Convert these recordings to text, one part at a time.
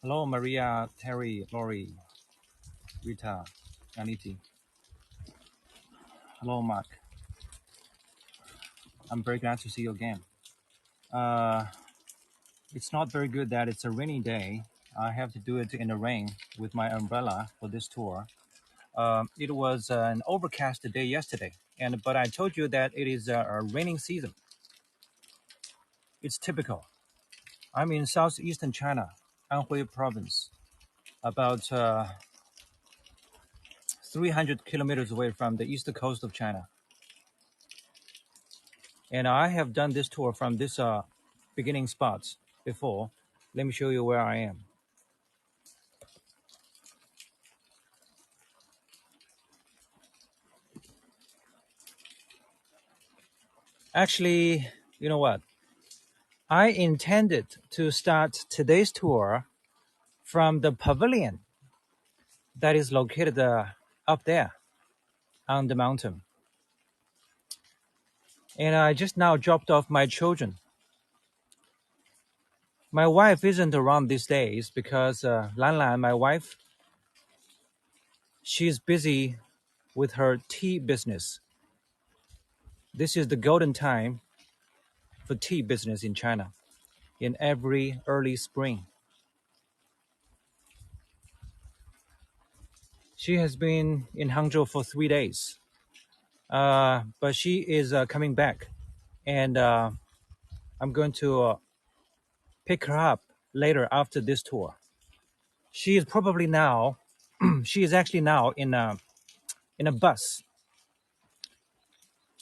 Hello, Maria, Terry, Lori, Rita, Aniti. Hello, Mark. I'm very glad to see you again. Uh, it's not very good that it's a rainy day. I have to do it in the rain with my umbrella for this tour. It was an overcast day yesterday, but I told you that it is a raining season. It's typical. I'm in southeastern China, Anhui province, about 300 kilometers away from the east coast of China. And I have done this tour from this beginning spots before. Let me show you where I am. Actually, you know what? I intended to start today's tour from the pavilion that is located up there on the mountain. And I just now dropped off my children. My wife isn't around these days because Lan Lan, my wife, she's busy with her tea business. This is the golden time for tea business in China in every early spring. She has been in Hangzhou for 3 days, but she is coming back, and I'm going to pick her up later after this tour. She is probably now, she is actually now in a bus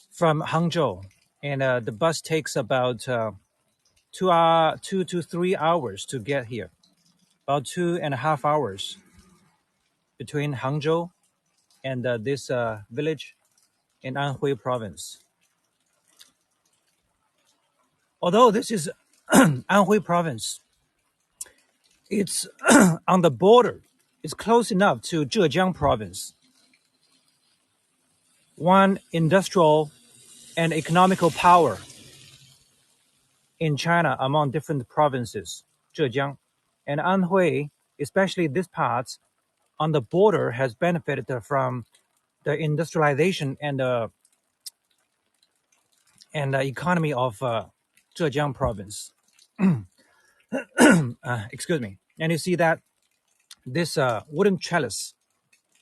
from Hangzhou, and the bus takes about 2 to 3 hours to get here, about 2.5 hours between Hangzhou and this village in Anhui province. Although this is Anhui province, it's on the border. It's close enough to Zhejiang province, one industrial and economical power in China among different provinces, Zhejiang. And Anhui, especially this part on the border, has benefited from the industrialization and the economy of Zhejiang province. Excuse me. And you see that this wooden trellis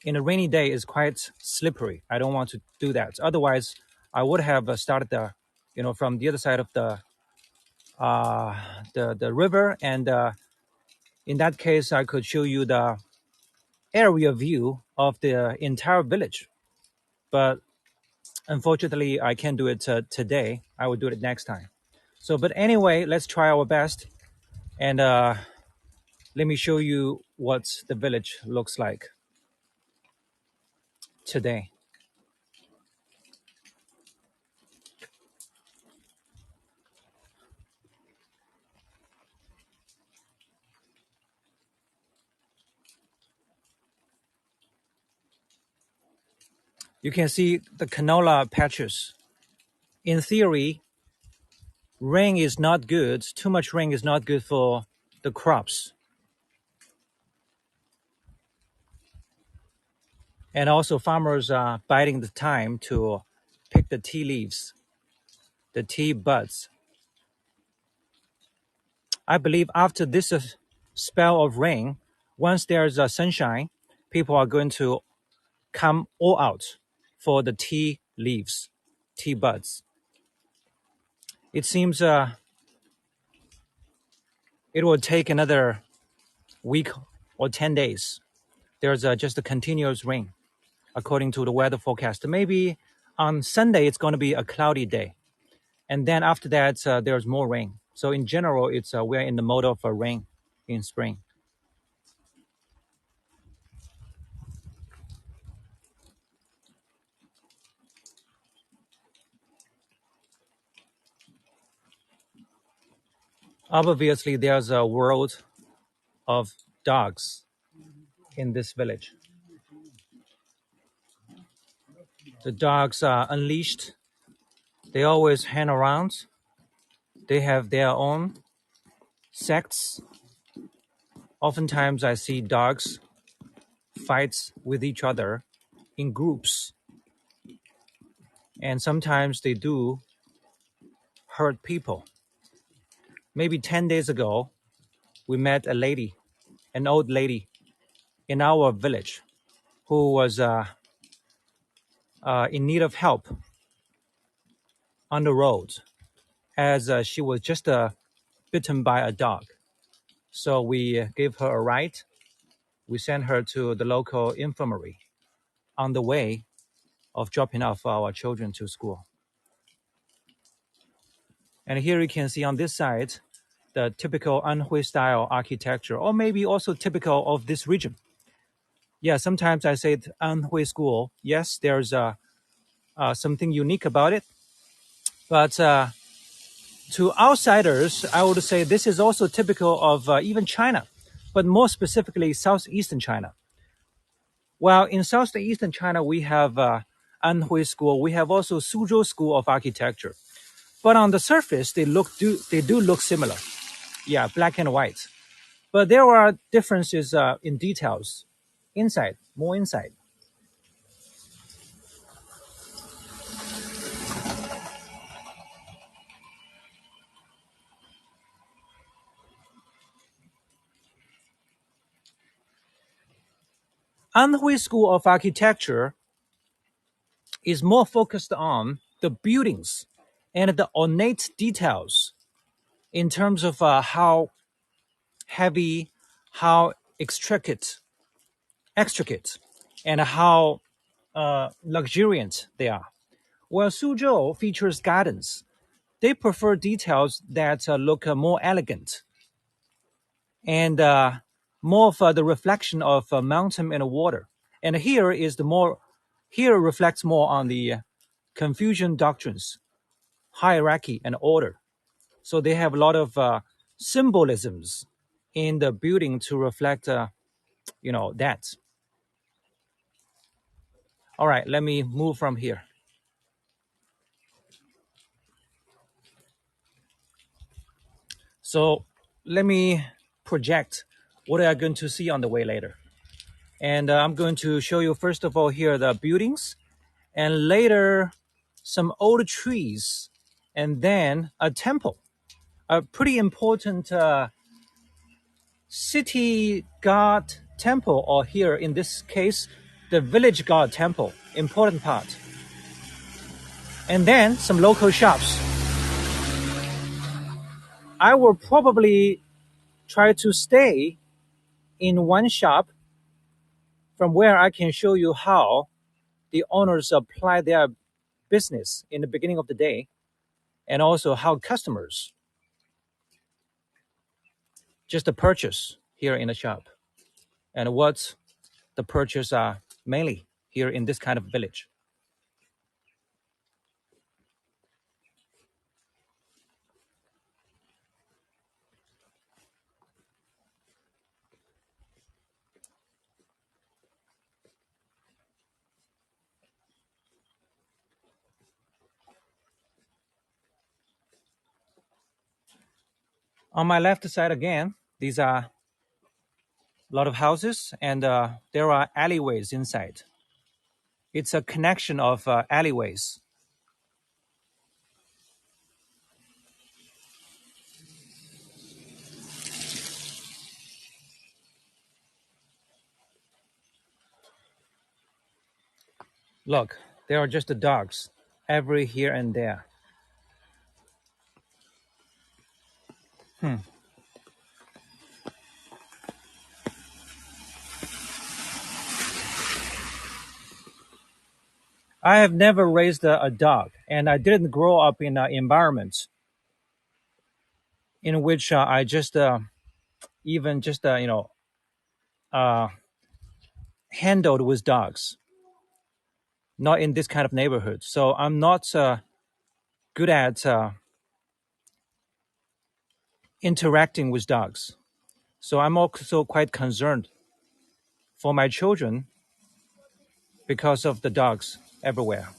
in a rainy day is quite slippery. I don't want to do that. Otherwise, I would have started from the other side of the river, and in that case, I could show you the area view of the entire village. But unfortunately, I can't do it today. I will do it next time. But anyway, let's try our best, and let me show you what the village looks like today. You can see the canola patches. In theory, rain is not good. Too much rain is not good for the crops. And also farmers are biding the time to pick the tea leaves, the tea buds. I believe after this spell of rain, once there's sunshine, people are going to come all out for the tea leaves, tea buds. It seems it will take another week or 10 days. There's just a continuous rain, according to the weather forecast. Maybe on Sunday, it's going to be a cloudy day. And then after that, there's more rain. So in general, it's we're in the mode of rain in spring. Obviously, there's a world of dogs in this village. The dogs are unleashed. They always hang around. They have their own sects. Oftentimes, I see dogs fights with each other in groups, and sometimes they do hurt people. Maybe 10 days ago, we met a lady, an old lady in our village who was in need of help on the road as she was just bitten by a dog. So we gave her a ride. We sent her to the local infirmary on the way of dropping off our children to school. And here you can see on this side the typical Anhui style architecture, or maybe also typical of this region. Yeah, sometimes I say Anhui school. Yes, there's something unique about it, but to outsiders, I would say this is also typical of even China, but more specifically southeastern China. While in southeastern China we have Anhui School, we have also Suzhou School of Architecture. But on the surface, they do look similar. Yeah, black and white. But there are differences in details, inside, more inside. Anhui School of Architecture is more focused on the buildings and the ornate details in terms of how heavy, how extricate, and how luxuriant they are. While Suzhou features gardens, they prefer details that look more elegant and more of the reflection of mountain and water. And here reflects more on the Confucian doctrines, hierarchy and order. So they have a lot of symbolisms in the building to reflect, that. All right, let me move from here. So let me project what are going to see on the way later. And I'm going to show you, first of all, here the buildings, and later some old trees, and then a temple, a pretty important city god temple, or here in this case, the village god temple, important part. And then some local shops. I will probably try to stay in one shop from where I can show you how the owners apply their business in the beginning of the day, and also how customers just purchase here in the shop, and what the purchase are mainly here in this kind of village. On my left side again, these are a lot of houses, and there are alleyways inside. It's a connection of alleyways. Look, there are just the dogs every here and there. I have never raised a dog, and I didn't grow up in an environment in which I just even just uh, handled with dogs. Not in this kind of neighborhood, so I'm not good at interacting with dogs. So I'm also quite concerned for my children because of the dogs everywhere.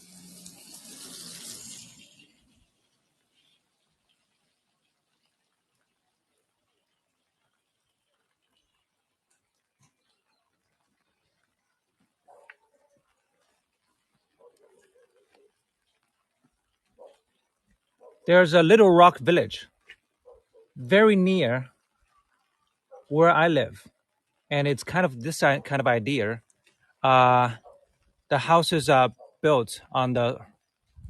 There's a little rock village very near where I live, and it's kind of this kind of idea. Uh, the houses are built on the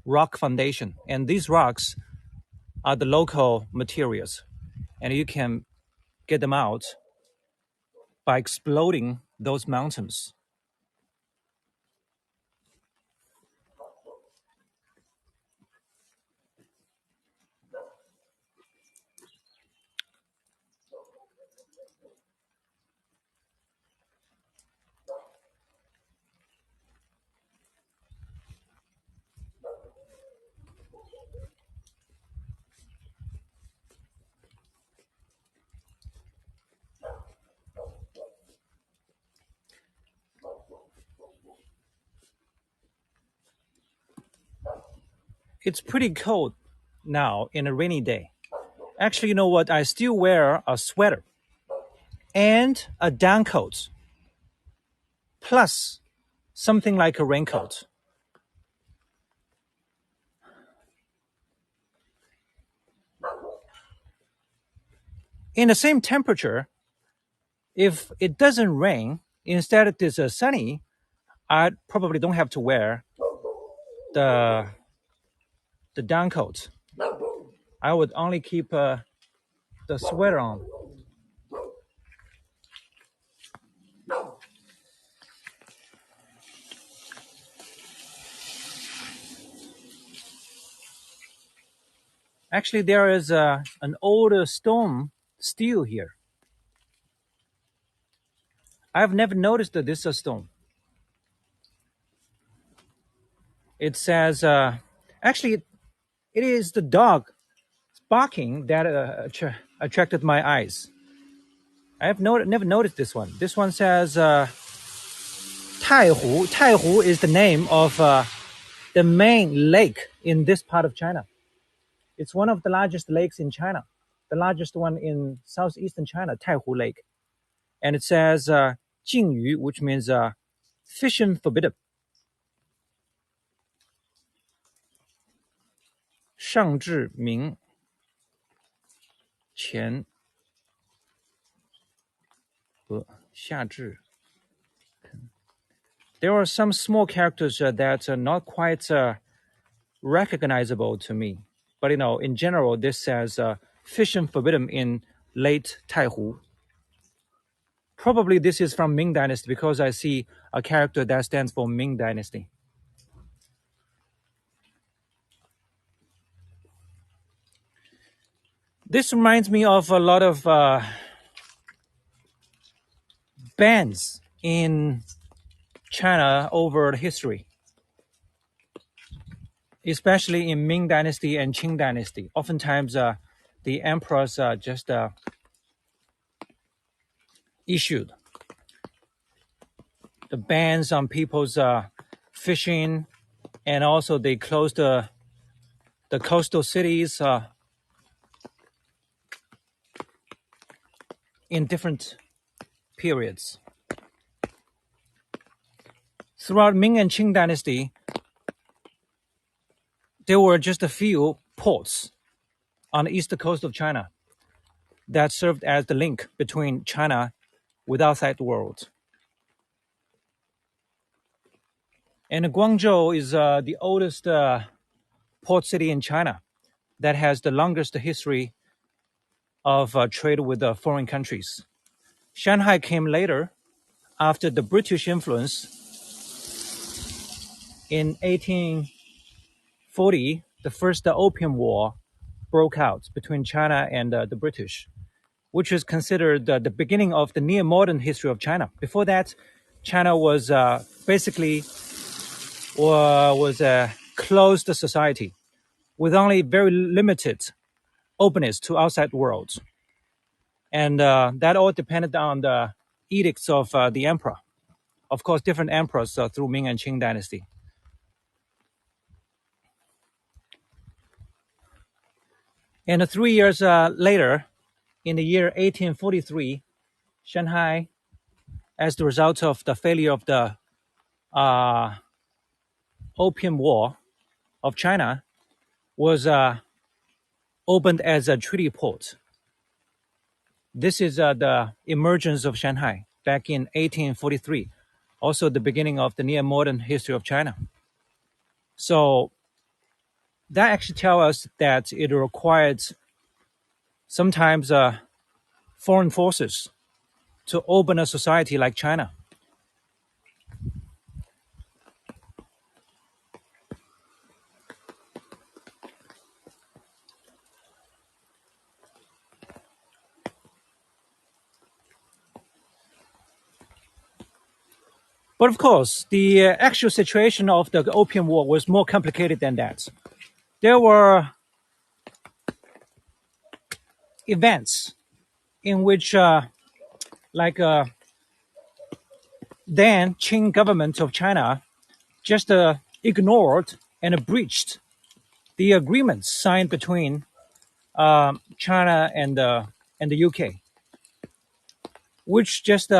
rock foundation, and these rocks are the local materials, and you can get them out by exploding those mountains. It's pretty cold now in a rainy day. Actually, you know what? I still wear a sweater and a down coat, plus something like a raincoat. In the same temperature, if it doesn't rain, instead it is sunny, I probably don't have to wear the the down coat. I would only keep the sweater on. Actually, there is an old stone still here. I've never noticed that this is a stone. It says, actually, it is the dog barking that attracted my eyes. I have never noticed this one. This one says Taihu. Taihu is the name of the main lake in this part of China. It's one of the largest lakes in China, the largest one in southeastern China, Taihu Lake. And it says Jingyu, which means fishing forbidden. 上至明前和下至 There are some small characters that are not quite recognizable to me. But, in general, this says fishing forbidden in late Taihu. Probably this is from Ming Dynasty because I see a character that stands for Ming Dynasty. This reminds me of a lot of bands in China over history, especially in Ming Dynasty and Qing Dynasty. Oftentimes, the emperors just issued the bans on people's fishing, and also they closed the coastal cities in different periods. Throughout Ming and Qing Dynasty, there were just a few ports on the east coast of China that served as the link between China with outside world. And Guangzhou is the oldest port city in China that has the longest history of trade with foreign countries. Shanghai came later after the British influence. In 1840, the first Opium War broke out between China and the British, which is considered the beginning of the near-modern history of China. Before that, China was basically was a closed society with only very limited openness to outside world. And that all depended on the edicts of the emperor. Of course, different emperors through Ming and Qing dynasty. And 3 years later, in the year 1843, Shanghai, as the result of the failure of the Opium War of China, was opened as a treaty port. This is the emergence of Shanghai back in 1843, also the beginning of the near modern history of China. So that actually tells us that it required sometimes foreign forces to open a society like China. But of course, the actual situation of the Opium War was more complicated than that. There were events in which, like then Qing government of China just ignored and breached the agreements signed between China and the UK, which just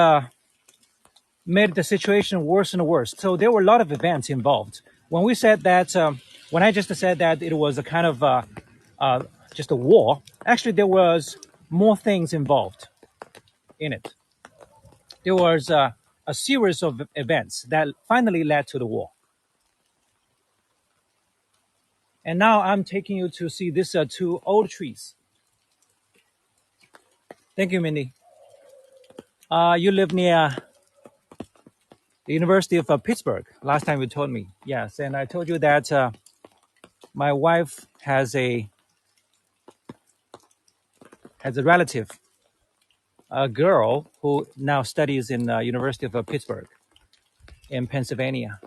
made the situation worse and worse. So there were a lot of events involved. When we said that, when I just said that it was a kind of just a war, actually there was more things involved in it. There was a series of events that finally led to the war. And now I'm taking you to see these two old trees. Thank you, Mindy. You live near the University of Pittsburgh. Last time you told me, yes, and I told you that my wife has a relative, a girl who now studies in the University of Pittsburgh in Pennsylvania,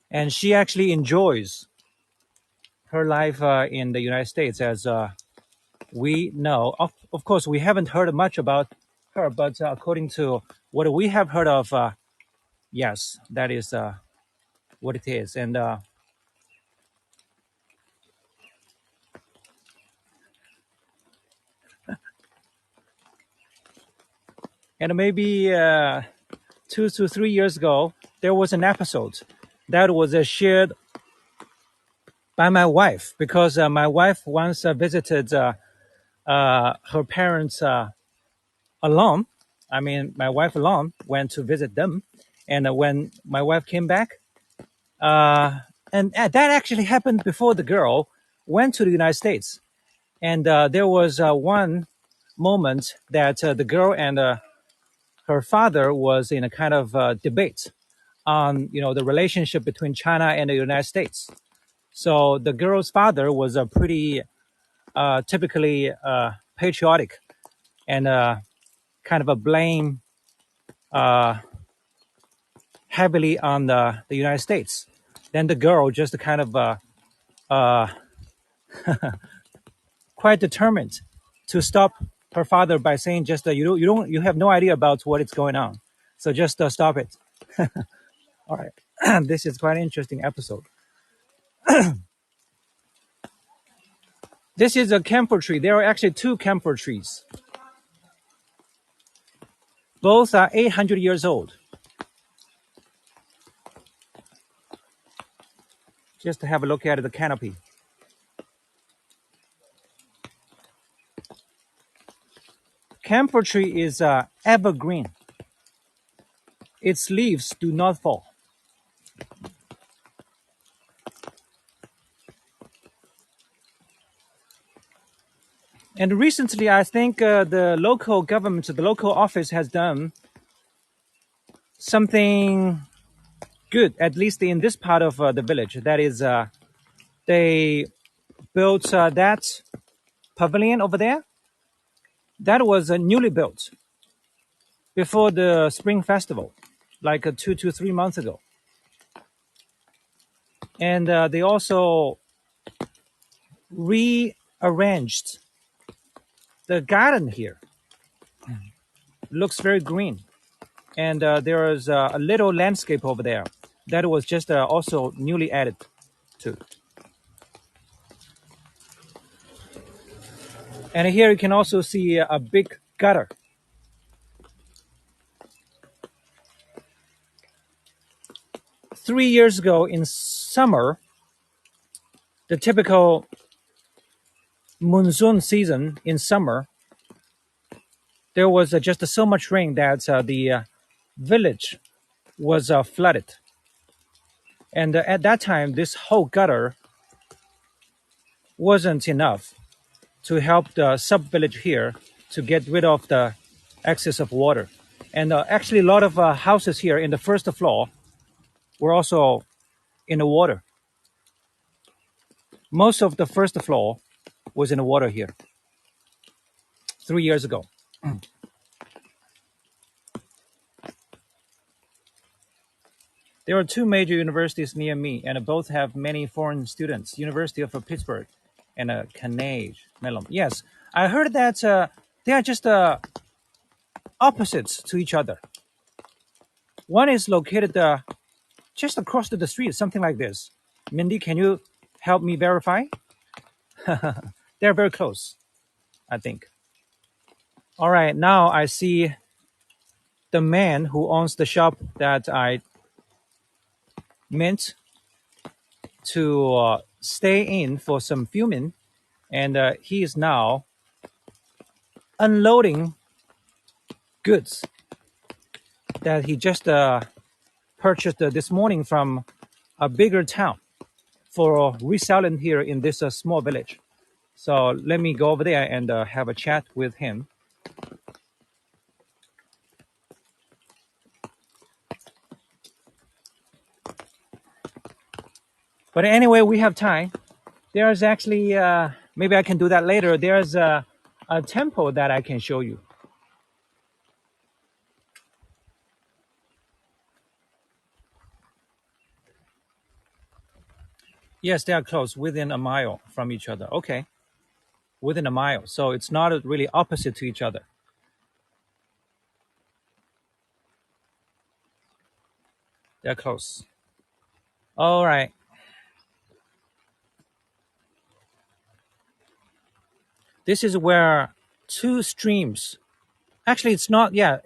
and she actually enjoys her life in the United States. As we know, of course, we haven't heard much about her, but according to what we have heard of, yes, that is what it is, and maybe 2 to 3 years ago, there was an episode that was shared by my wife because my wife once visited her parents alone. I mean, my wife alone went to visit them, and when my wife came back, and that actually happened before the girl went to the United States, and there was one moment that the girl and her father was in a kind of debate on the relationship between China and the United States. So the girl's father was a pretty typically patriotic and kind of a blame heavily on the United States. Then the girl just kind of uh, quite determined to stop her father by saying just you have no idea about what is going on, so just stop it. All right, this is quite an interesting episode. This is a camphor tree. There are actually two camphor trees. Both are 800 years old. Just to have a look at the canopy. Camphor tree is evergreen. Its leaves do not fall. And recently, I think the local government, the local office has done something good, at least in this part of the village. That is, they built that pavilion over there. That was newly built before the Spring Festival, like 2 to 3 months ago. And they also rearranged the garden here. Looks very green. And there is a little landscape over there that was just also newly added to. And here you can also see a big gutter. 3 years ago in summer, the typical monsoon season in summer, there was just so much rain that the village was flooded. And at that time, this whole gutter wasn't enough to help the sub village here to get rid of the excess of water. And actually, a lot of houses here in the first floor were also in the water. Most of the first floor was in the water here 3 years ago. There are two major universities near me, and both have many foreign students. University of Pittsburgh and Carnegie Mellon. Yes, I heard that they are just opposites to each other. One is located just across the street, something like this. Mindy, can you help me verify? They're very close, I think. All right, now I see the man who owns the shop that I meant to stay in for some filming, and he is now unloading goods that he just purchased this morning from a bigger town for reselling here in this small village. So let me go over there and have a chat with him. But anyway, we have time. There's actually, maybe I can do that later. There's a temple that I can show you. Yes, they are close, within a mile from each other. Okay, within a mile. So it's not really opposite to each other. They're close. All right. This is where two streams. Actually, it's not. Yeah,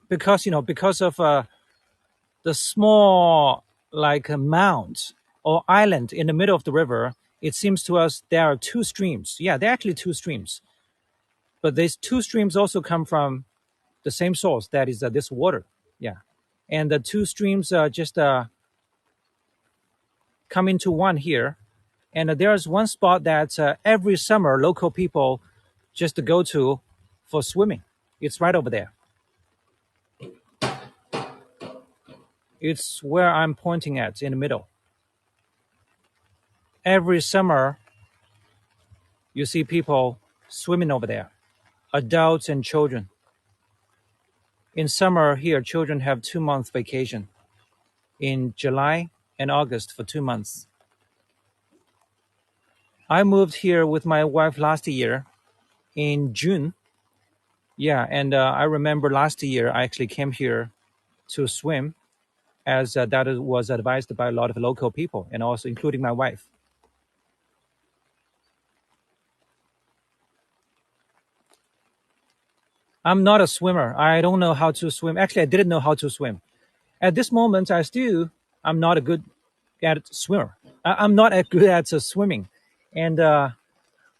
because because of the small like a mound or island in the middle of the river. It seems to us there are two streams. Yeah, there are actually two streams, but these two streams also come from the same source. That is this water. Yeah, and the two streams just come into one here. And there's one spot that every summer local people just go to for swimming. It's right over there. It's where I'm pointing at in the middle. Every summer, you see people swimming over there, adults and children. In summer here, children have 2 months vacation. In July and August for 2 months. I moved here with my wife last year in June. Yeah, and I remember last year I actually came here to swim, as that was advised by a lot of local people, and also including my wife. I'm not a swimmer. I don't know how to swim. Actually, I didn't know how to swim. At this moment, I'm not a good at swimmer. I'm not as good at swimming, and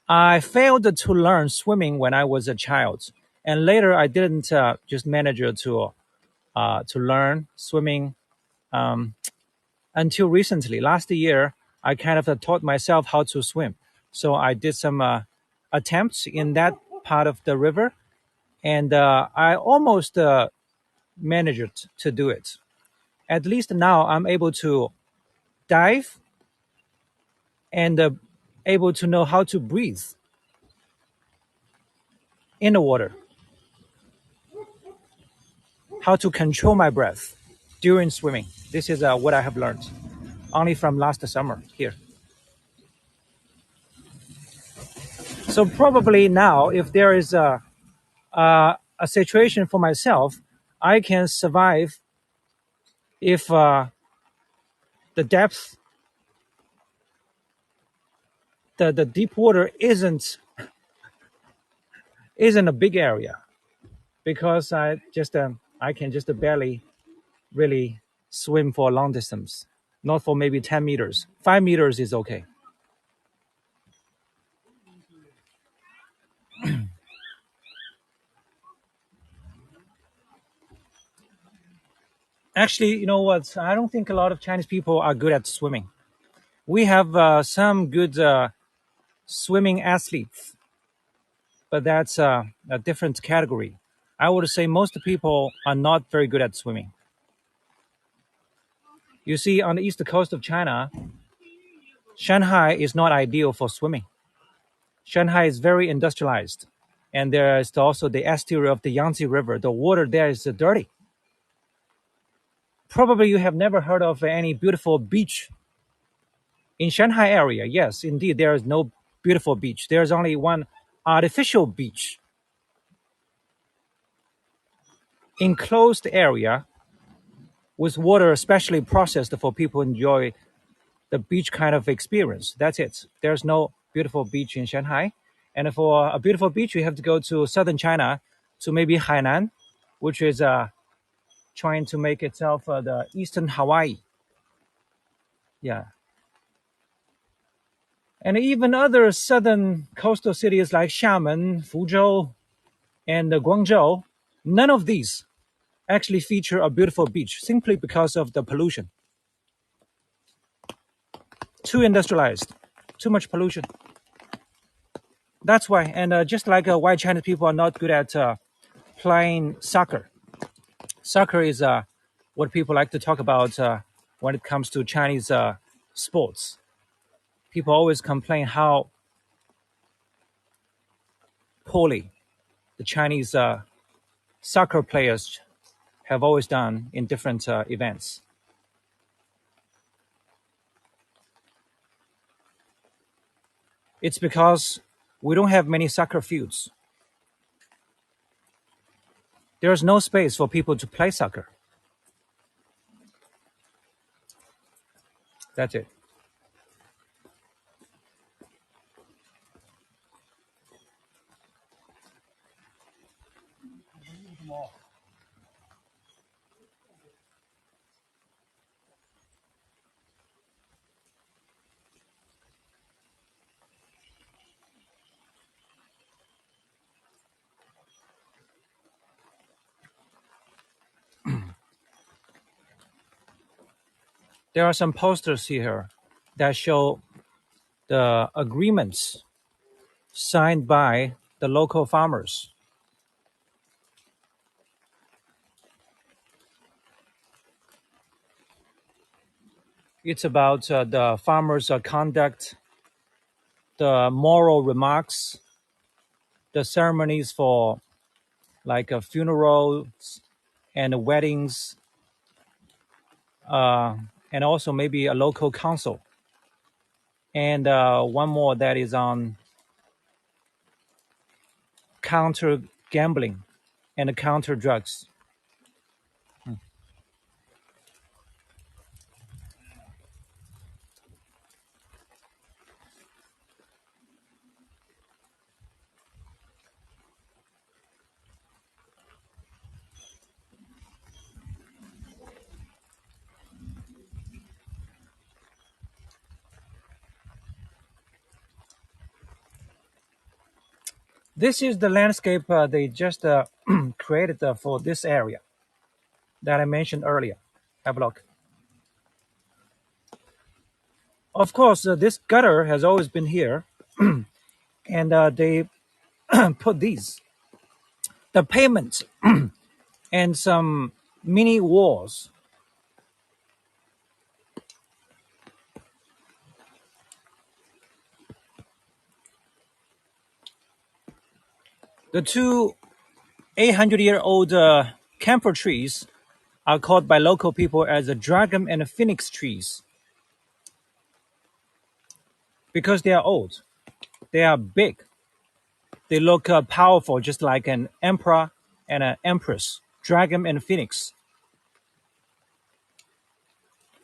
I failed to learn swimming when I was a child, and later I didn't just manage to learn swimming until recently. Last year, I kind of taught myself how to swim. So I did some attempts in that part of the river, and I almost managed to do it. At least now I'm able to dive and able to know how to breathe in the water, how to control my breath during swimming. This is what I have learned only from last summer here. So probably now, if there is a situation for myself, I can survive if the depth, the deep water isn't a big area, because I can just barely really swim for a long distance, not for maybe 10 meters. 5 meters is okay. Actually, you know what? I don't think a lot of Chinese people are good at swimming. We have some good swimming athletes, but that's a different category. I would say most people are not very good at swimming. You see, on the east coast of China, Shanghai is not ideal for swimming. Shanghai is very industrialized, and there is also the estuary of the Yangtze River. The water there is dirty. Probably you have never heard of any beautiful beach in Shanghai area. Yes, indeed, there is no beautiful beach. There is only one artificial beach, enclosed area with water specially processed for people to enjoy the beach kind of experience. That's it. There's no beautiful beach in Shanghai. And for a beautiful beach, you have to go to southern China, to maybe Hainan, which is trying to make itself the eastern Hawaii. Yeah. And even other southern coastal cities like Xiamen, Fuzhou, and Guangzhou, none of these actually feature a beautiful beach simply because of the pollution. Too industrialized, too much pollution. That's why. And just like why Chinese people are not good at playing soccer. Soccer is what people like to talk about when it comes to Chinese sports. People always complain how poorly the Chinese soccer players have always done in different events. It's because we don't have many soccer fields. There's no space for people to play soccer. That's it. There are some posters here that show the agreements signed by the local farmers. It's about the farmers' conduct, the moral remarks, the ceremonies for like funerals and weddings, uh, and also maybe a local council. And one more that is on counter gambling and counter drugs. This is the landscape they just created for this area that I mentioned earlier. Have a look. Of course, this gutter has always been here, and they put these the pavement and some mini walls. The two 800-year-old camphor trees are called by local people as the dragon and phoenix trees because they are old. They are big. They look powerful, just like an emperor and an empress. Dragon and phoenix.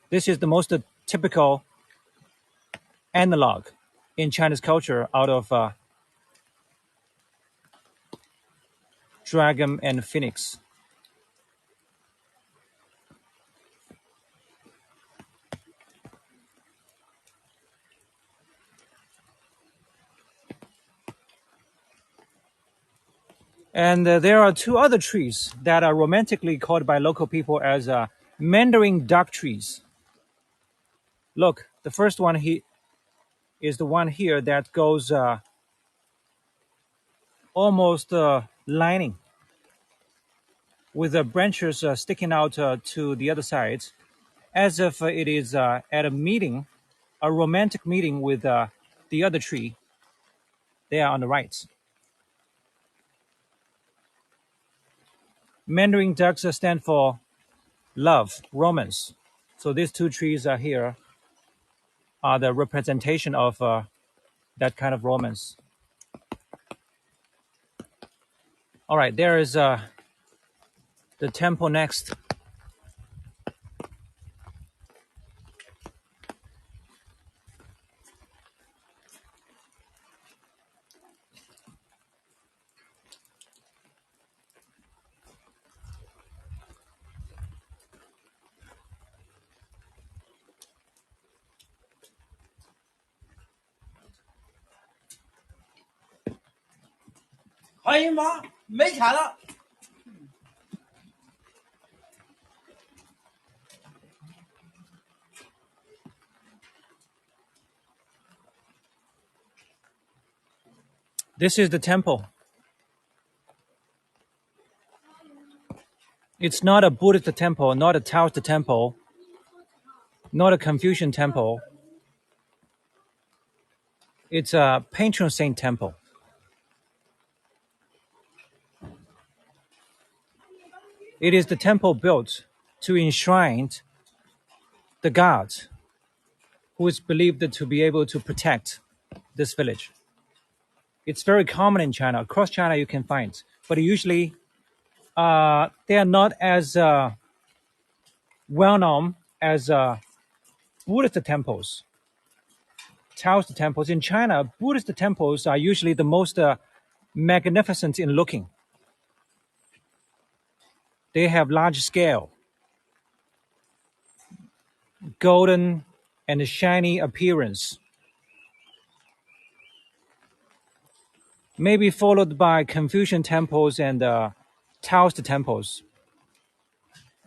This is the most typical analog in Chinese culture out of dragon and phoenix. And there are two other trees that are romantically called by local people as Mandarin duck trees. Look, the first one is the one here that goes almost lining with the branches sticking out to the other side, as if it is at a meeting, a romantic meeting with the other tree there on the right. Mandarin ducks stand for love, romance. So these two trees are here are the representation of that kind of romance. All right, there is the temple next. This is the temple. It's not a Buddhist temple, not a Taoist temple, not a Confucian temple. It's a patron saint temple. It is the temple built to enshrine the god who is believed to be able to protect this village. It's very common in China. Across China, you can find, but usually they are not as well known as Buddhist temples, Taoist temples. In China, Buddhist temples are usually the most magnificent in looking. They have large scale, golden and shiny appearance, maybe followed by Confucian temples and Taoist temples,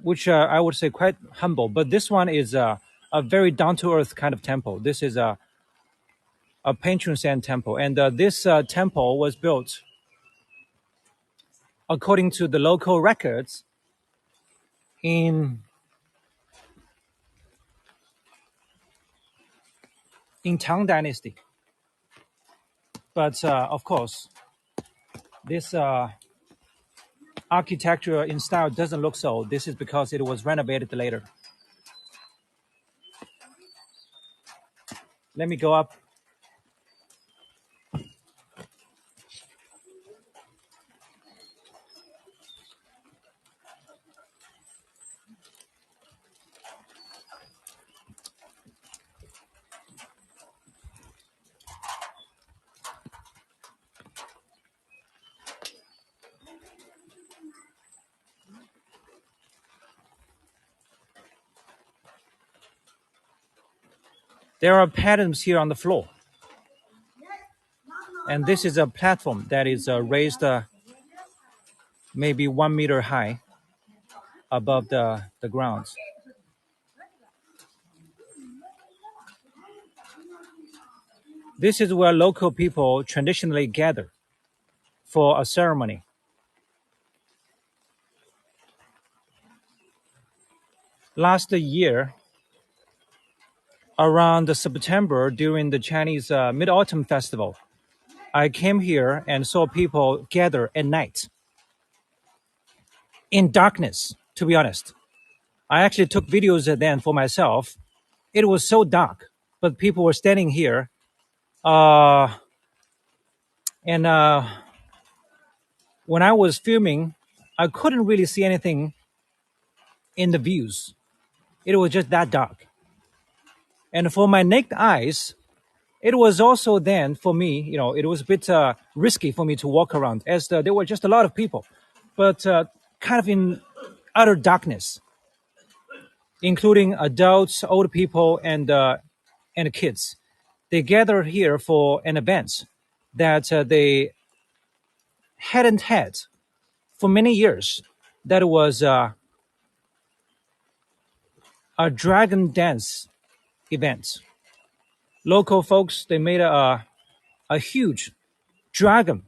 which I would say quite humble. But this one is a very down-to-earth kind of temple. This is a patron saint temple, and this temple was built according to the local records in Tang Dynasty. But of course, this architecture in style doesn't look so. This is because it was renovated later. Let me go up. There are patterns here on the floor. And this is a platform that is raised maybe 1 meter high above the ground. This is where local people traditionally gather for a ceremony. Last year, around September during the Chinese Mid-Autumn Festival, I came here and saw people gather at night in darkness, to be honest. I actually took videos then for myself. It was so dark, but people were standing here. And when I was filming, I couldn't really see anything in the views. It was just that dark. And for my naked eyes, it was also then for me, it was a bit risky for me to walk around as there were just a lot of people, but kind of in utter darkness, including adults, old people, and kids. They gathered here for an event that they hadn't had for many years. That was a dragon dance event. Local folks, they made a huge dragon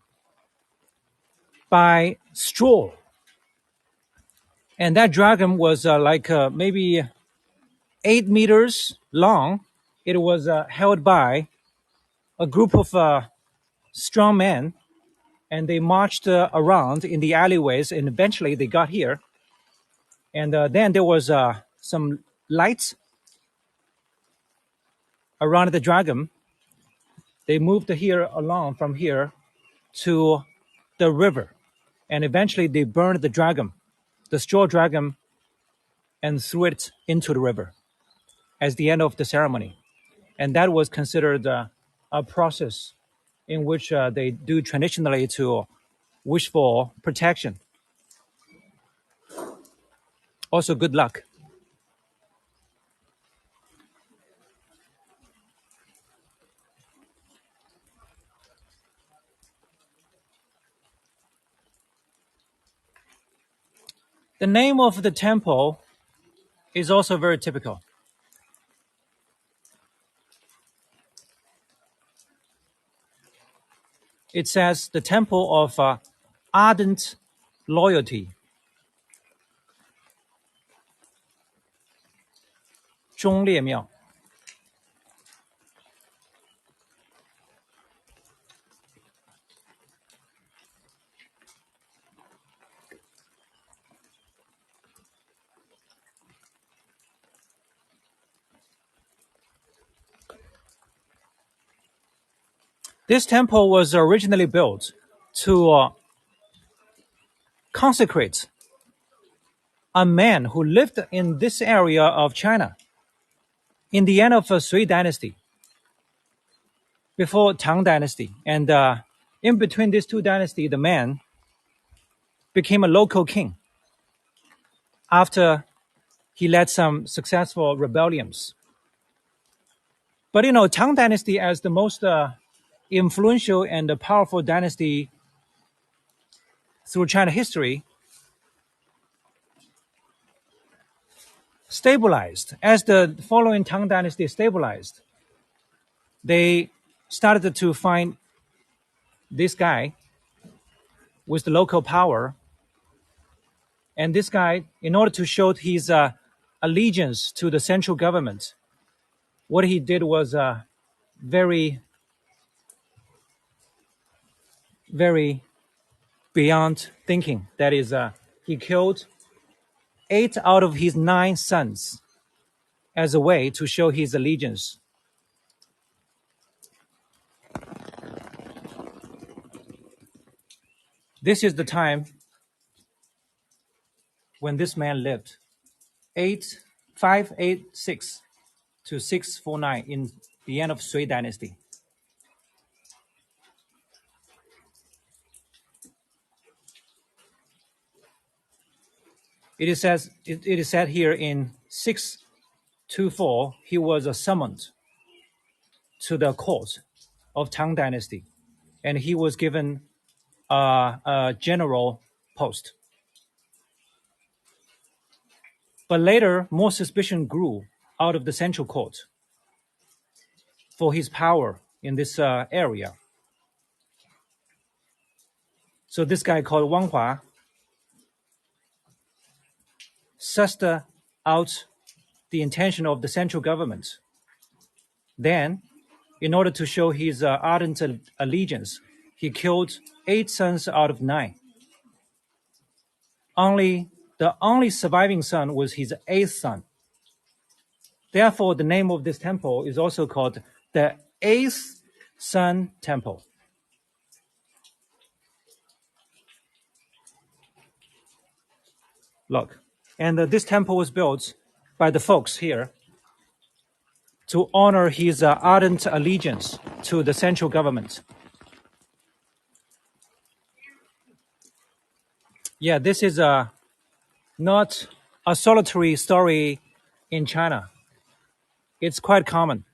by straw. And that dragon was maybe 8 meters long. It was held by a group of strong men, and they marched around in the alleyways, and eventually they got here. And then there was some lights around the dragon. They moved here along from here to the river, and eventually they burned the dragon, the straw dragon, and threw it into the river as the end of the ceremony. And that was considered a process in which they do traditionally to wish for protection. Also, good luck. The name of the temple is also very typical. It says the temple of ardent loyalty, 忠烈庙. This temple was originally built to consecrate a man who lived in this area of China in the end of Sui dynasty, before Tang dynasty. And in between these two dynasties, the man became a local king after he led some successful rebellions. But Tang dynasty, as the most influential and powerful dynasty through China history, stabilized. As the following Tang dynasty stabilized, they started to find this guy with the local power. And this guy, in order to show his allegiance to the central government, what he did was very, very beyond thinking. That is, he killed 8 out of his 9 sons as a way to show his allegiance. This is the time when this man lived, 586 to 649 in the end of Sui dynasty. It is said here in 624 he was summoned to the court of Tang dynasty, and he was given a general post. But later, more suspicion grew out of the central court for his power in this area. So this guy called Wang Hua sussed out the intention of the central government. Then, in order to show his ardent allegiance, he killed 8 sons out of 9. The only surviving son was his 8th son. Therefore, the name of this temple is also called the 8th Son Temple. Look, and this temple was built by the folks here to honor his ardent allegiance to the central government. Yeah, this is not a solitary story in China. It's quite common.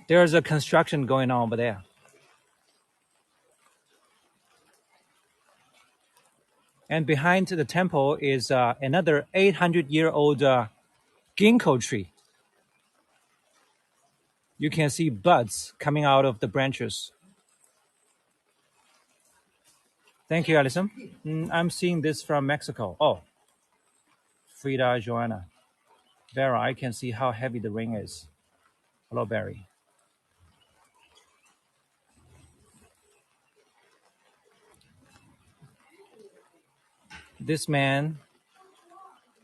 There's a construction going on over there. And behind the temple is another 800-year-old ginkgo tree. You can see buds coming out of the branches. Thank you, Alison. I'm seeing this from Mexico. Oh, Frida, Joanna. Vera, I can see how heavy the rain is. Hello, Barry. This man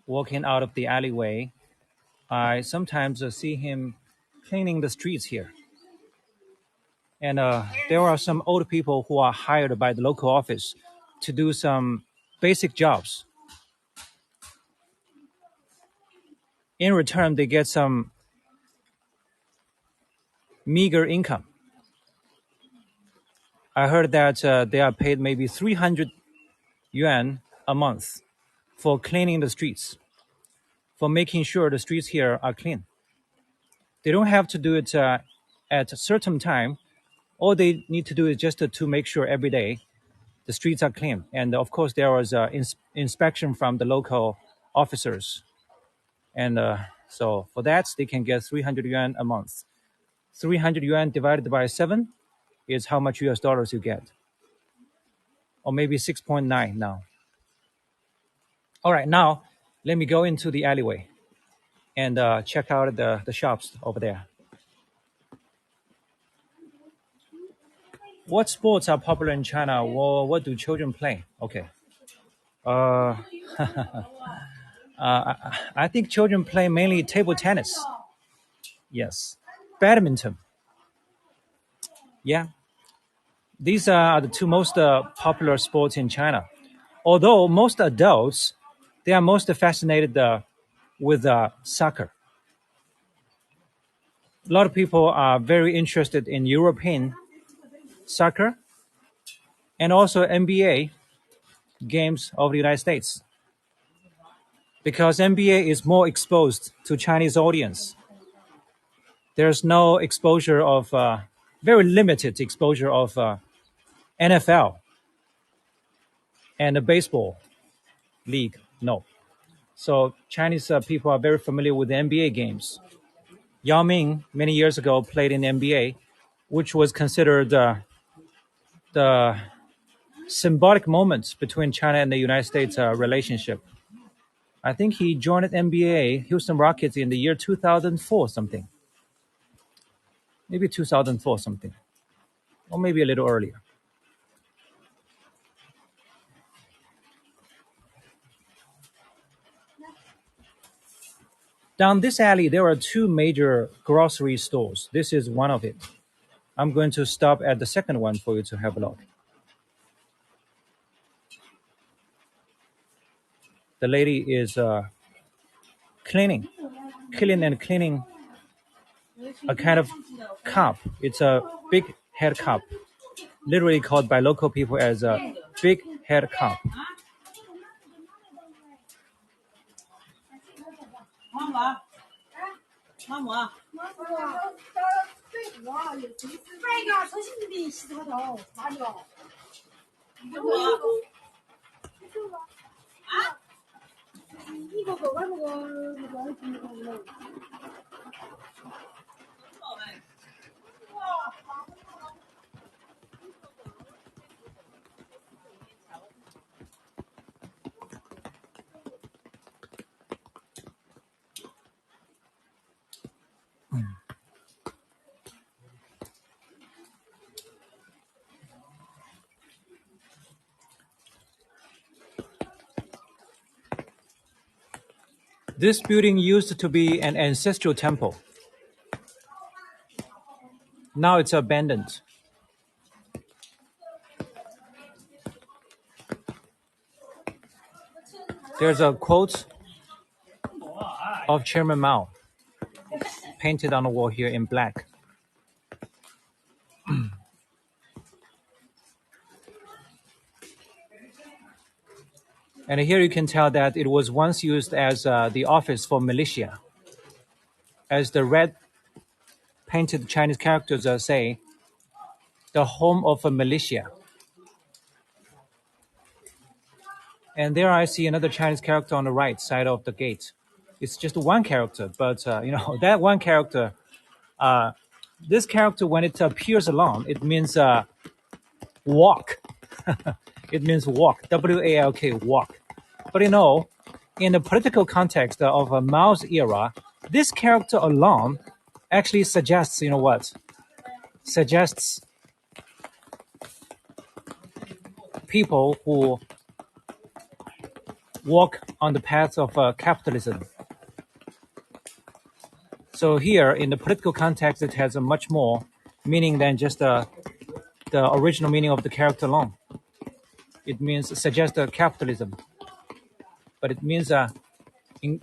walking out of the alleyway, I sometimes see him cleaning the streets here. And there are some old people who are hired by the local office to do some basic jobs. In return, they get some meager income. I heard that they are paid maybe 300 yuan a month for cleaning the streets, for making sure the streets here are clean. They don't have to do it at a certain time. All they need to do is just to make sure every day the streets are clean. And of course, there was inspection from the local officers. And so for that, they can get 300 yuan a month. 300 yuan divided by 7 is how much US dollars you get. Or maybe 6.9 now. All right, now let me go into the alleyway and check out the shops over there. What sports are popular in China? Well, what do children play? Okay. Uh, I think children play mainly table tennis. Yes. Badminton. Yeah. These are the two most popular sports in China. Although most adults, they are most fascinated with soccer. A lot of people are very interested in European soccer and also NBA games of the United States. Because NBA is more exposed to Chinese audience. There's no exposure of, very limited exposure of NFL and the baseball league. No. So Chinese people are very familiar with the NBA games. Yao Ming, many years ago, played in the NBA, which was considered the symbolic moment between China and the United States relationship. I think he joined NBA, Houston Rockets, in the year 2004 something. Maybe 2004 something. Or maybe a little earlier. Down this alley, there are two major grocery stores. This is one of it. I'm going to stop at the second one for you to have a look. The lady is cleaning a kind of cup. It's a big head cup, literally called by local people as a big head cup. This building used to be an ancestral temple. Now it's abandoned. There's a quote of Chairman Mao painted on the wall here in black. And here you can tell that it was once used as the office for militia. As the red painted Chinese characters say, the home of a militia. And there I see another Chinese character on the right side of the gate. It's just one character, but that one character, this character, when it appears alone, it means walk. It means walk, W-A-L-K, walk. But in the political context of a Mao's era, this character alone actually suggests, suggests people who walk on the path of capitalism. So here, in the political context, it has a much more meaning than just the original meaning of the character alone. It means suggest capitalism, but it means in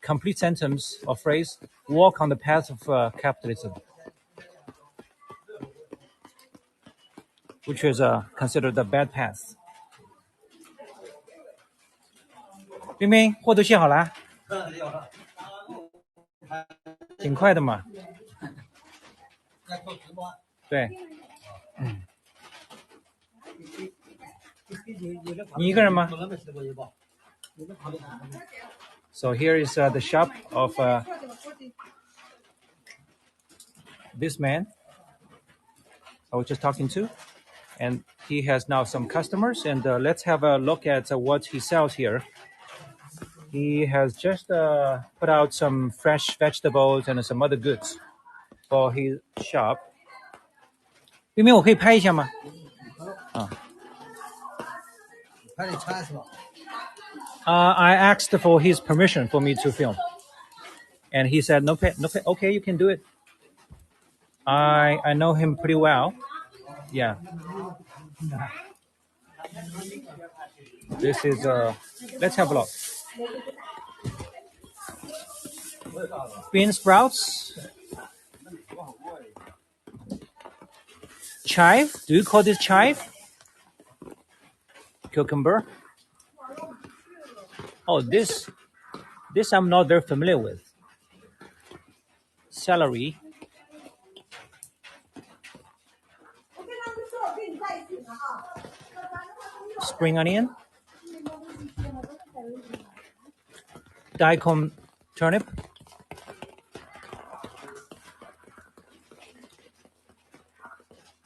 complete sentence or phrase, walk on the path of capitalism, which is considered a bad path. 冰冰，货都卸好了，挺快的嘛。对，你一个人吗？ So here is the shop of this man I was just talking to, and he has now some customers. And let's have a look at what he sells here. He has just put out some fresh vegetables and some other goods for his shop. 冰冰，我可以拍一下吗？I asked for his permission for me to film, and he said, "No, okay, you can do it." I know him pretty well. Yeah. This is let's have a look. Bean sprouts. Chive. Do you call this chive? Cucumber. Oh, this I'm not very familiar with. Celery. Spring onion. Daikon turnip.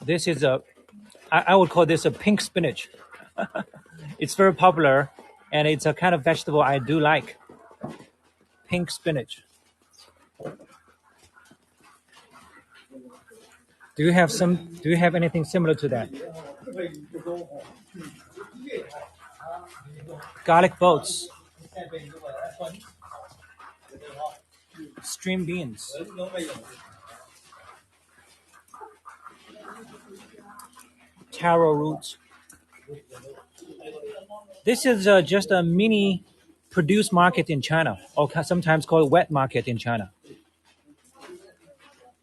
This is I would call this a pink spinach. It's very popular, and it's a kind of vegetable I do like. Pink spinach. Do you have anything similar to that? Garlic boats. String beans. Taro root. This is just a mini produce market in China, or sometimes called wet market in China.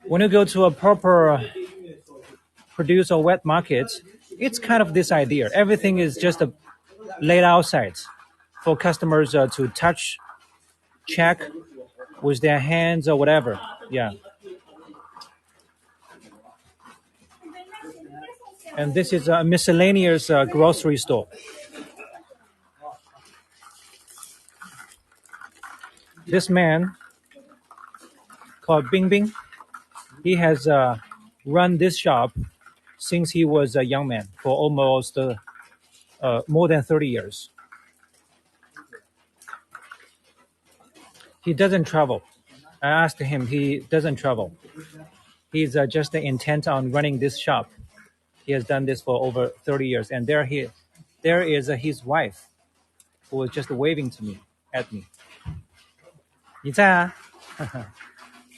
When you go to a proper produce or wet market, it's kind of this idea. Everything is just laid outside for customers to touch, check with their hands or whatever. Yeah. And this is a miscellaneous grocery store. This man called Bing Bing, he has run this shop since he was a young man for almost more than 30 years. He doesn't travel. I asked him, he doesn't travel. He's just intent on running this shop. He has done this for over 30 years. And there is his wife who was just waving to me, at me. 你在啊？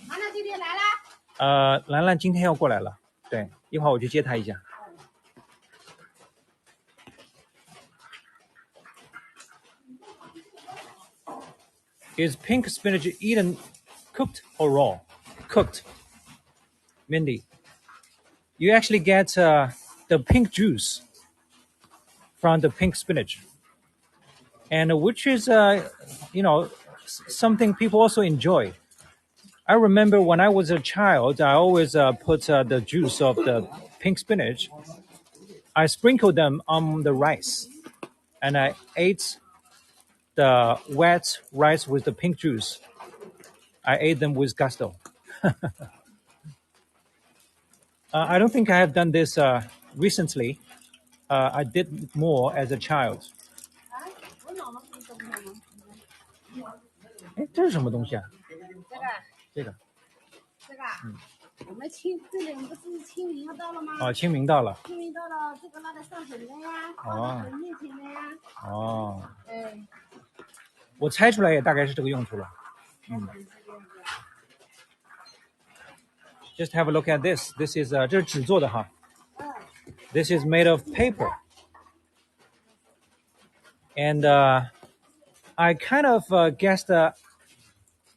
兰兰今天来啦？兰兰今天要过来了，对，一会儿我去接她一下。Is pink spinach eaten cooked or raw? Cooked. Mindy, you actually get the pink juice from the pink spinach, and which is something people also enjoy. I remember when I was a child, I always put the juice of the pink spinach. I sprinkled them on the rice, and I ate the wet rice with the pink juice. I ate them with gusto. I don't think I have done this recently. I did more as a child. 哎，这是什么东西啊？这个这个啊，我们这里不是清明要到了吗？哦，清明到了。清明到了，这个拿来上坟的呀，哦放在坟面前的呀。哦，哎，我猜出来也大概是这个用途了。Just have a look at this. This is 这是纸做的哈。This is made of paper. And I kind of guessed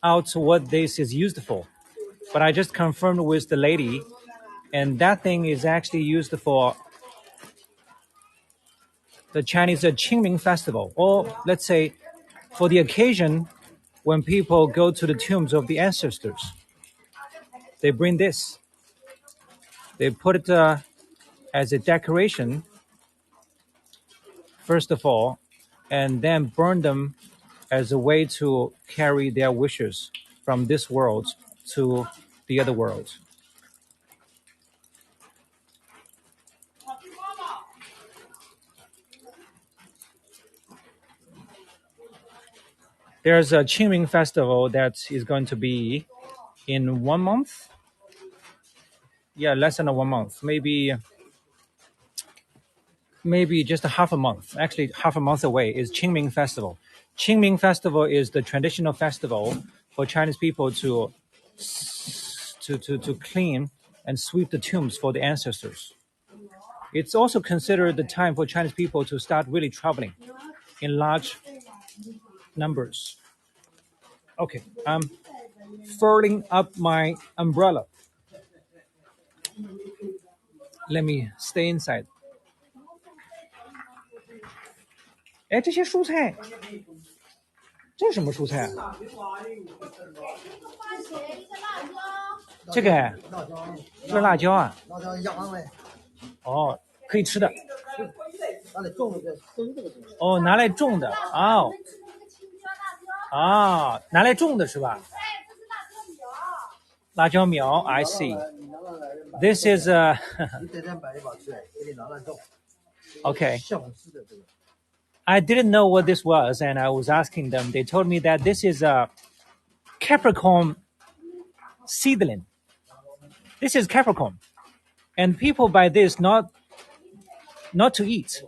out what this is used for. But I just confirmed with the lady, and that thing is actually used for the Chinese Qingming festival, or let's say for the occasion when people go to the tombs of the ancestors. They bring this. They put it as a decoration, first of all, and then burn them as a way to carry their wishes from this world to the other world. There's a Qingming festival that is going to be in 1 month. Yeah, less than 1 month. Maybe just a half a month. Actually, half a month away is Qingming Festival. Qingming Festival is the traditional festival for Chinese people to clean and sweep the tombs for the ancestors. It's also considered the time for Chinese people to start really traveling in large numbers. Okay, I'm furling up my umbrella. Let me stay inside. 哎，这些蔬菜，这是什么蔬菜啊？这个这是辣椒啊？辣椒烊嘞。哦，可以吃的。拿来种的，生这个东西。哦，拿来种的哦。啊，拿来种的是吧？辣椒苗 I see. This is a. 你这天买一把出来，给你拿来种。Okay. 西红柿的这个。I didn't know what this was, and I was asking them. They told me that this is a Capricorn seedling. This is Capricorn, and people buy this not to eat,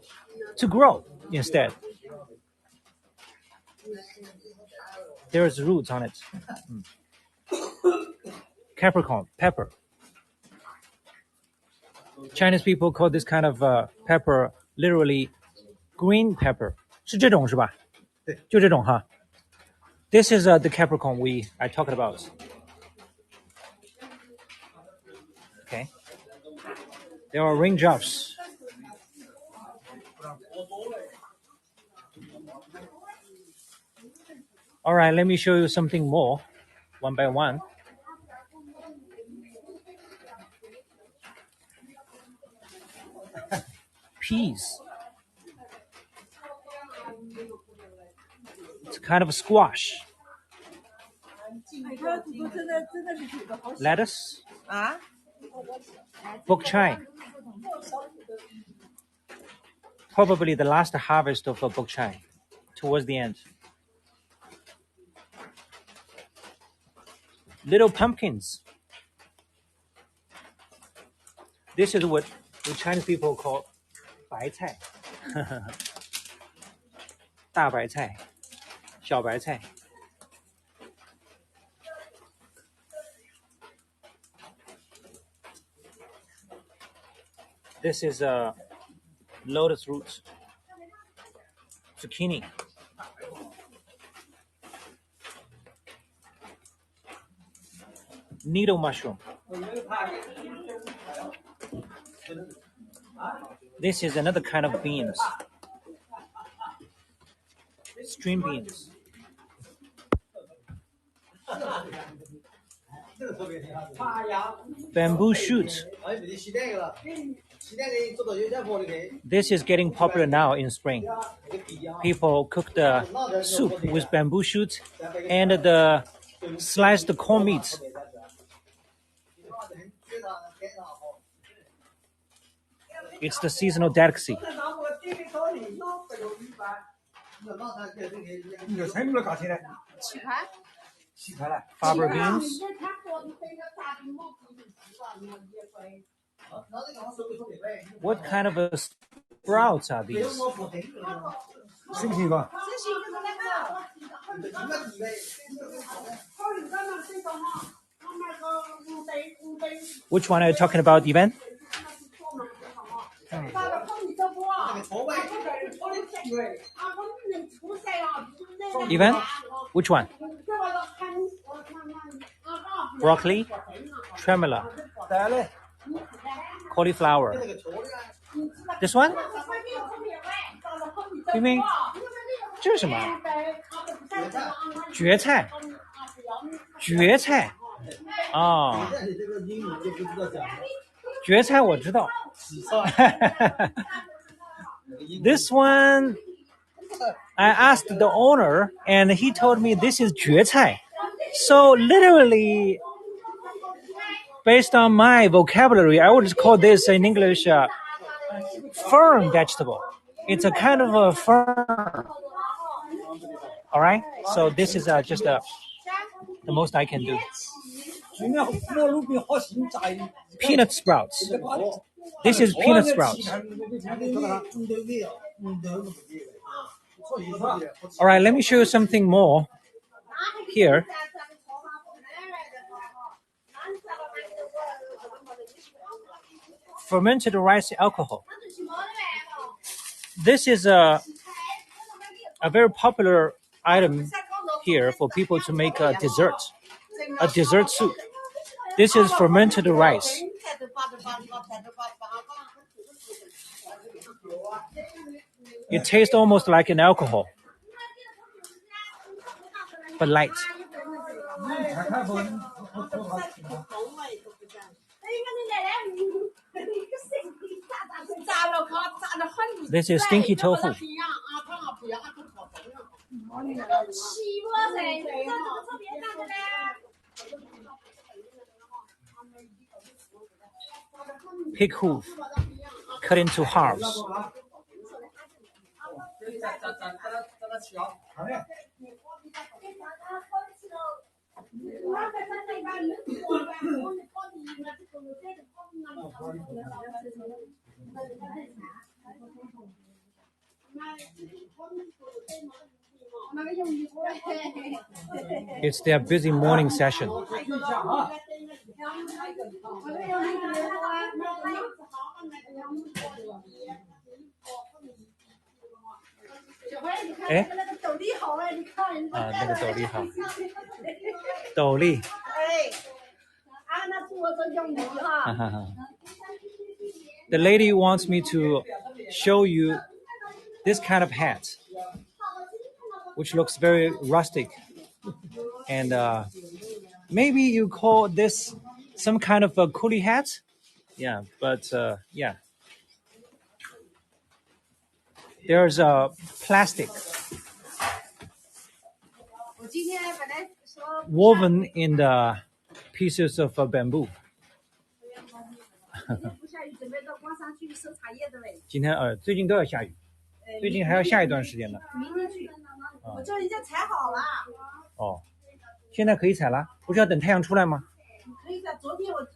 to grow instead. There's roots on it. Capricorn pepper. Chinese people call this kind of pepper literally green pepper. 是这种是吧？对，就这种哈。This is the Capricorn I talked about. Okay. There are raindrops. All right, let me show you something more, one by one. Peas. It's kind of a squash. Lettuce. Bok choy. Probably the last harvest of bok choy, towards the end. Little pumpkins. This is what the Chinese people call 白菜。大白菜，小白菜。This is a lotus root, zucchini. Needle mushroom. This is another kind of beans. String beans. Bamboo shoot. This is getting popular now in spring. People cook the soup with bamboo shoots and the sliced corn meat. It's the seasonal delicacy. 起盘。 Fava beans. What kind of sprouts are these? 新奇吧？ Which one are you talking about, Ivan? Ivan? Which one? Broccoli? Tremolo? Cauliflower? This one? 冰冰，这是什么？蕨菜。蕨菜。哦。蕨菜我知道。This one, I asked the owner, and he told me this is 蕨菜. So literally, based on my vocabulary, I would call this in English fern vegetable. It's a kind of a fern. All right. So this is just the most I can do. Peanut sprouts. This is peanut sprouts. All right, let me show you something more here. Fermented rice alcohol. This is a very popular item here for people to make a dessert soup. This is fermented rice. It tastes almost like an alcohol, but light. This is stinky tofu. Pig hoof cut into halves. It's their busy morning session. Eh? 那个斗笠好。斗笠。The lady wants me to show you this kind of hat, which looks very rustic, and maybe you call this some kind of a coolie hat. Yeah, but yeah. There's a plastic woven in the pieces of bamboo. 今天最近都要下雨，最近还要下一段时间呢。我叫人家采好了。哦，现在可以采了，不是要等太阳出来吗？可以的，昨天我叫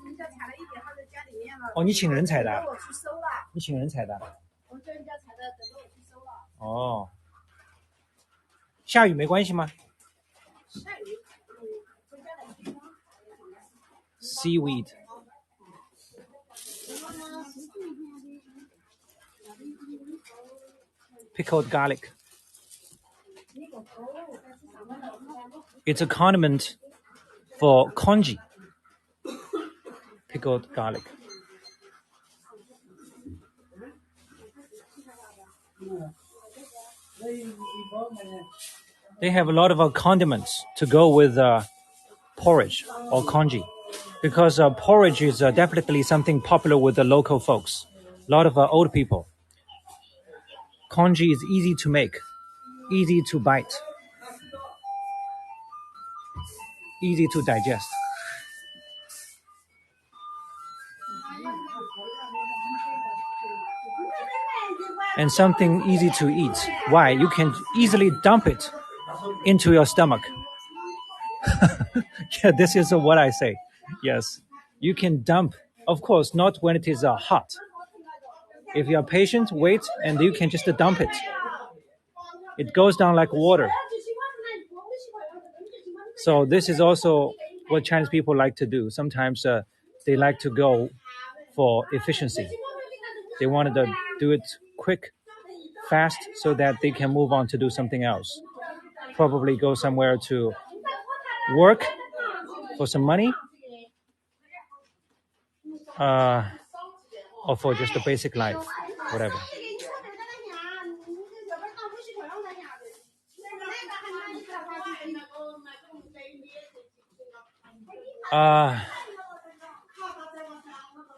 人家采了一点，他在家里面了。哦，你请人采的？等着我去收了。你请人采的？我叫人家采的，等着我去收了。哦，下雨没关系吗？下雨，回家的地方。Seaweed. Pickled garlic. It's a condiment for congee. Pickled garlic. They have a lot of condiments to go with porridge or congee. because porridge is definitely something popular with the local folks. A lot of old people. Congee is easy to make, easy to bite, easy to digest, and something easy to eat. Why? You can easily dump it into your stomach. Yeah, this is what I say. Yes, you can dump. Of course, not when it is hot. If you are patient, wait, and you can just dump it. It goes down like water. So this is also what Chinese people like to do. Sometimes they like to go for efficiency. They wanted to do it quick, fast, so that they can move on to do something else. Probably go somewhere to work for some money, or for just a basic life, whatever.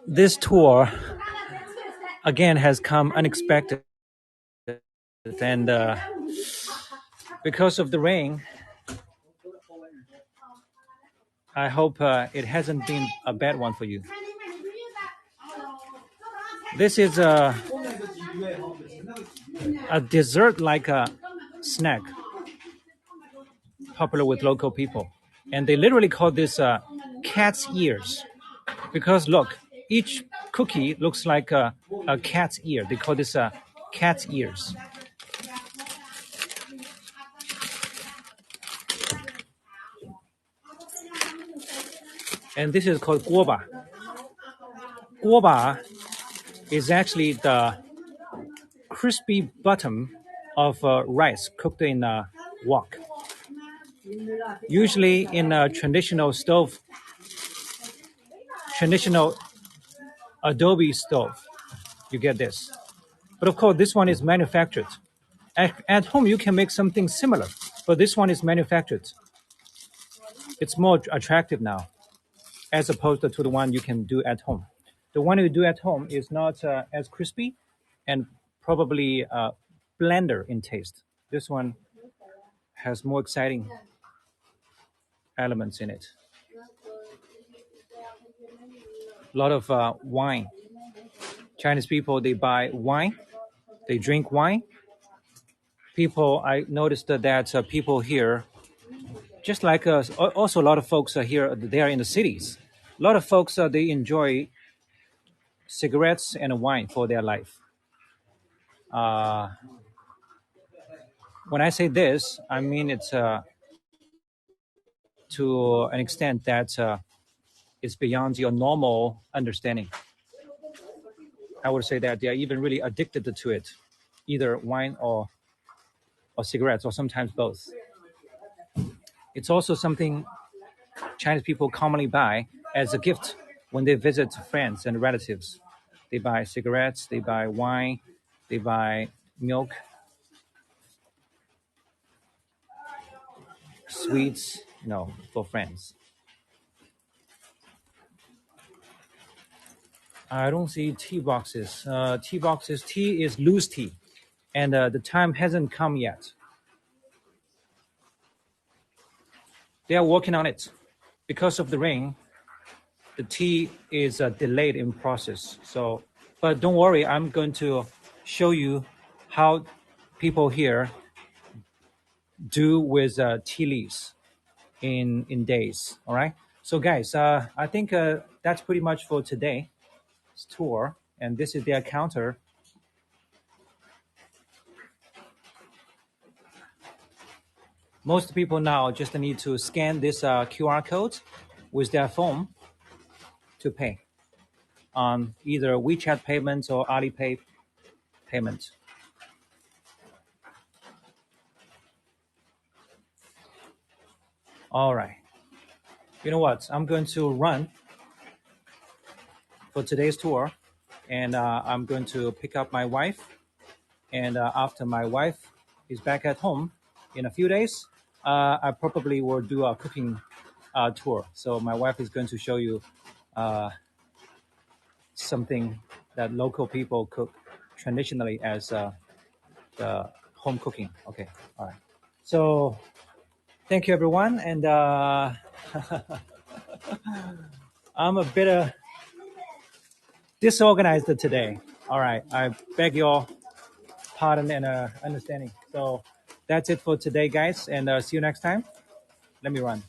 This tour again has come unexpected, and because of the rain, I hope it hasn't been a bad one for you. This is a dessert like a snack, popular with local people. And they literally call this cat's ears. Because look, each cookie looks like a cat's ear. They call this cat's ears. And this is called guoba. Guoba is actually the crispy bottom of rice cooked in a wok. Usually in a traditional adobe stove, you get this. But of course, this one is manufactured. At home, you can make something similar, but this one is manufactured. It's more attractive now, as opposed to the one you can do at home. The one you do at home is not as crispy and probably blender in taste. This one has more exciting elements in it. A lot of wine. Chinese people, they buy wine, they drink wine. People, I noticed that people here, just like us, also a lot of folks are here, they are in the cities. A lot of folks, they enjoy cigarettes and wine for their life. When I say this, I mean it's to an extent that it's beyond your normal understanding. I would say that they are even really addicted to it, either wine or cigarettes, or sometimes both. It's also something Chinese people commonly buy as a gift when they visit friends and relatives. They buy cigarettes, they buy wine, they buy milk, sweets, for friends. I don't see tea boxes. Tea is loose tea, and the time hasn't come yet. They are working on it. Because of the rain, the tea is delayed in process. So, but don't worry, I'm going to show you how people here do with tea leaves in days. All right. So, guys, I think that's pretty much for today's tour, and this is their counter. Most people now just need to scan this QR code with their phone to pay on either WeChat payments or Alipay payments. All right. You know what? I'm going to run for today's tour, and I'm going to pick up my wife. And after my wife is back at home in a few days, I probably will do a cooking tour. So my wife is going to show you something that local people cook traditionally as the home cooking. Okay, all right. So thank you, everyone, and I'm a bit disorganized today. All right, I beg your pardon and understanding. So that's it for today, guys, and see you next time. Let me run.